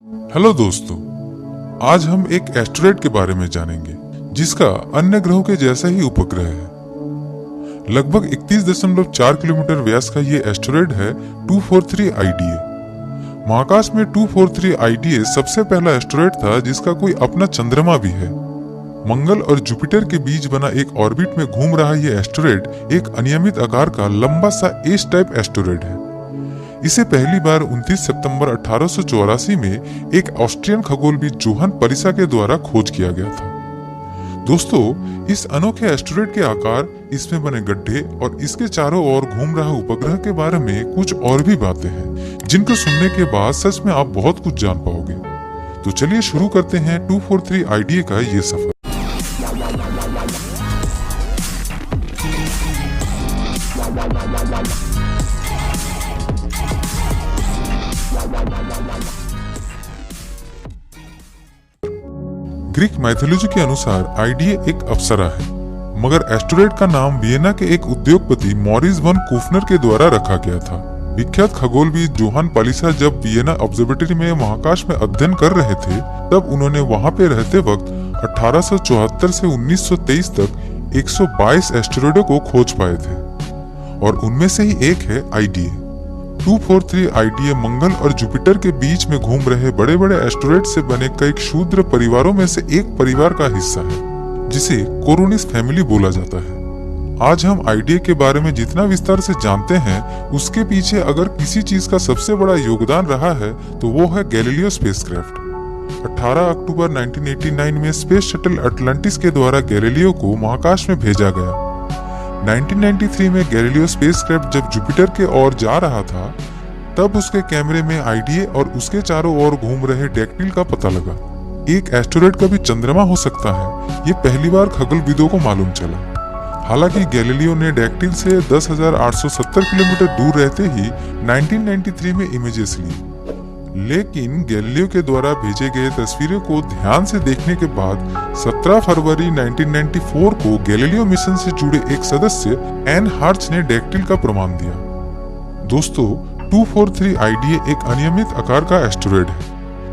Hello दोस्तों, आज हम एक एस्टेरॉयड के बारे में जानेंगे जिसका अन्य ग्रहों के जैसा ही उपग्रह है। लगभग 31.4 किलोमीटर व्यास का ये एस्टेरॉयड है 243 आईडीए। महाकाश में 243 आईडीए सबसे पहला एस्टेरॉयड था जिसका कोई अपना चंद्रमा भी है। मंगल और जुपिटर के बीच बना एक ऑर्बिट में घूम रहा ये एस्टेरॉयड एक अनियमित आकार का लंबा सा एस टाइप एस्टेरॉयड है। इसे पहली बार 29 सितंबर 1884 में एक ऑस्ट्रियन खगोलविद जोहान परिसा के द्वारा खोज किया गया था। दोस्तों, इस अनोखे एस्टेरॉयड के आकार, इसमें बने गड्ढे और इसके चारों ओर घूम रहा उपग्रह के बारे में कुछ और भी बातें हैं जिनको सुनने के बाद सच में आप बहुत कुछ जान पाओगे। तो चलिए शुरू करते हैं 243 आईडीए का ये सफर। ग्रीक माइथोलॉजी के अनुसार आईडीए एक अप्सरा है, मगर एस्टेरॉयड का नाम वियना के एक उद्योगपति मॉरिस वन कूफनर के द्वारा रखा गया था। विख्यात खगोलविद जोहान परिसा जब वियना ऑब्जर्वेटरी में महाकाश में अध्ययन कर रहे थे, तब उन्होंने वहां पे रहते वक्त 1874 से 1923 तक 122 एस्टेरॉयडों को खोज पाए थे और उनमें से ही एक है आईडीए। 243 आईडीए मंगल और जुपिटर के बीच में घूम रहे बड़े बड़े एस्टेरॉयड से बने कई क्षुद्र परिवारों में से एक परिवार का हिस्सा है जिसे कोरोनिस फैमिली बोला जाता है। आज हम आईडीए के बारे में जितना विस्तार से जानते हैं, उसके पीछे अगर किसी चीज का सबसे बड़ा योगदान रहा है तो वो है गैलीलियो स्पेसक्राफ्ट। 18 अक्टूबर 1989 में स्पेस शटल अटलांटिस के द्वारा गैलीलियो को महाकाश में भेजा गया। 1993 में गैलीलियो स्पेसक्राफ्ट जब जुपिटर के ओर जा रहा था, तब उसके कैमरे में आईडीए और उसके चारों ओर घूम रहे डैक्टिल का पता लगा। एक एस्टेरॉयड का भी चंद्रमा हो सकता है, ये पहली बार खगोलविदों को मालूम चला। हालांकि गैलीलियो ने डैक्टिल से 10,870 किलोमीटर दूर रहते ही 1993 में इमेजेस ली, लेकिन गैलीलियो के द्वारा भेजे गए तस्वीरों को ध्यान से देखने के बाद 17 फरवरी 1994 को गैलीलियो मिशन से जुड़े एक सदस्य एन हार्च ने डैक्टिल का प्रमाण दिया। दोस्तों, 243 आईडीए एक अनियमित आकार का एस्टेरॉयड है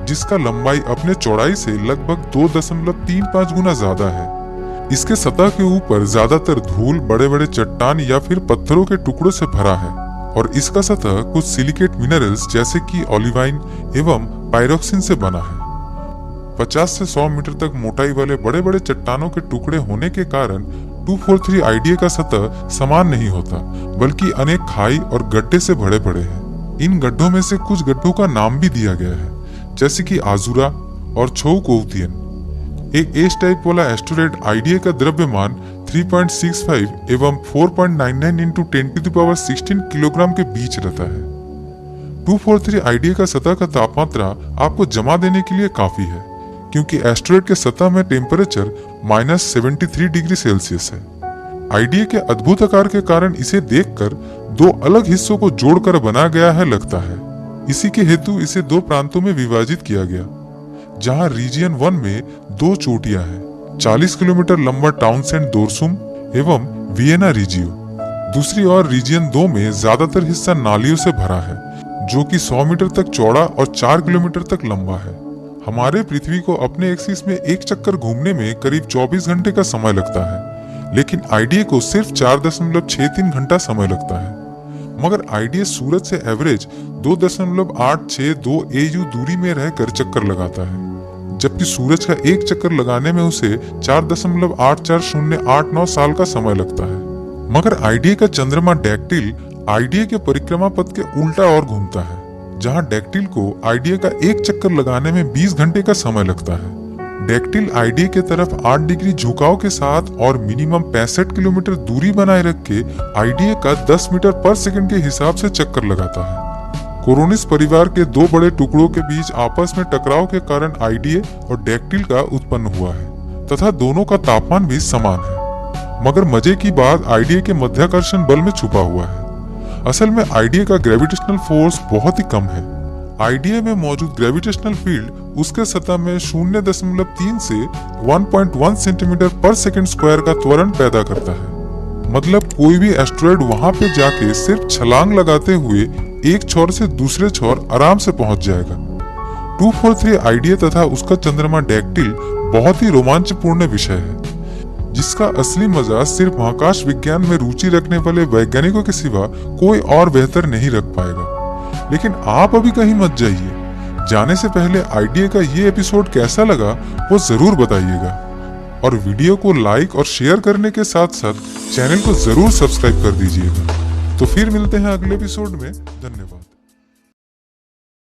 जिसका लंबाई अपने चौड़ाई से लगभग 2.35 गुना ज्यादा है। इसके सतह के ऊपर ज्यादातर धूल, बड़े बड़े चट्टान या फिर पत्थरों के टुकड़ों से भरा है और इसका सतह कुछ सिलिकेट मिनरल्स जैसे कि ओलिवाइन एवं पायरोक्सिन से बना है। 50 से 100 मीटर तक मोटाई वाले बड़े बड़े चट्टानों के टुकड़े होने के कारण 243 आईडीए का सतह समान नहीं होता, बल्कि अनेक खाई और गड्ढे से भरे पड़े हैं। इन गड्ढों में से कुछ गड्ढों का नाम भी दिया गया है, जैसे कि आजुरा और छोउकोउतियन। एक एस टाइप वाला एस्टेरॉयड आईडीए का द्रव्यमान 3.65 एवं 4.99 इंटू 10⁻16 किलोग्राम के बीच रहता है। 243 आईडीए का सतह का तापमात्रा आपको जमा देने के लिए काफी है, क्योंकि एस्टेरॉयड के सतह में टेम्परेचर -73 डिग्री सेल्सियस है। आईडीए के अद्भुत आकार के कारण इसे देखकर दो अलग हिस्सों को जोड़कर बना गया है लगता है। इसी के हेतु इसे दो प्रांतों में विभाजित किया गया, जहां रीजियन 1 में दो चोटियां हैं, 40 किलोमीटर लंबा टाउनसेंड दोरसुम एवं वियना रिजियो। दूसरी ओर रीजियन 2 में ज्यादातर हिस्सा नालियों से भरा है, जो कि 100 मीटर तक चौड़ा और 4 किलोमीटर तक लंबा है। हमारे पृथ्वी को अपने एक्सिस में एक चक्कर घूमने में करीब 24 घंटे का समय लगता है, लेकिन आईडीए को सिर्फ 4.63 घंटा समय लगता है। मगर आईडीए सूरज से एवरेज 2.862 AU दूरी में रहकर चक्कर लगाता है, जबकि सूरज का एक चक्कर लगाने में उसे 4.84089 साल का समय लगता है। मगर आईडीए का चंद्रमा डैक्टिल आईडीए के परिक्रमा पथ के उल्टा और घूमता है, जहां डैक्टिल को आईडीए का एक चक्कर लगाने में 20 घंटे का समय लगता है। डैक्टिल आईडीए के तरफ 8 डिग्री झुकाव के साथ और मिनिमम 65 किलोमीटर दूरी बनाए रख के आईडीए का 10 मीटर पर सेकंड के हिसाब से चक्कर लगाता है। कोरोनिस परिवार के दो बड़े टुकड़ों के बीच आपस में टकराव के कारण आईडीए और डैक्टिल का उत्पन्न हुआ है तथा दोनों का तापमान भी समान है। मगर मजे की बात आईडीए के मध्याकर्षण बल में छुपा हुआ है। असल में आईडीए का ग्रेविटेशनल फोर्स बहुत ही कम है। आईडीए में मौजूद ग्रेविटेशनल फील्ड उसके सतह में 0.3 से 1.1 सेंटीमीटर पर सेकंड स्क्वायर का त्वरण पैदा करता है। मतलब कोई भी एस्टेरॉयड वहां पे जाके सिर्फ छलांग लगाते हुए एक छोर से दूसरे छोर आराम से पहुंच जाएगा। 243 आईडीए तथा उसका चंद्रमा डैक्टिल बहुत ही रोमांचपूर्ण विषय है, जिसका असली मजा सिर्फ महाकाश विज्ञान में रुचि रखने वाले वैज्ञानिकों के सिवा कोई और बेहतर नहीं रख पाएगा। लेकिन आप अभी कहीं मत जाइए, जाने से पहले आईडीए का ये एपिसोड कैसा लगा वो जरूर बताइएगा, और वीडियो को लाइक और शेयर करने के साथ साथ चैनल को जरूर सब्सक्राइब कर दीजिएगा। तो फिर मिलते हैं अगले एपिसोड में। धन्यवाद।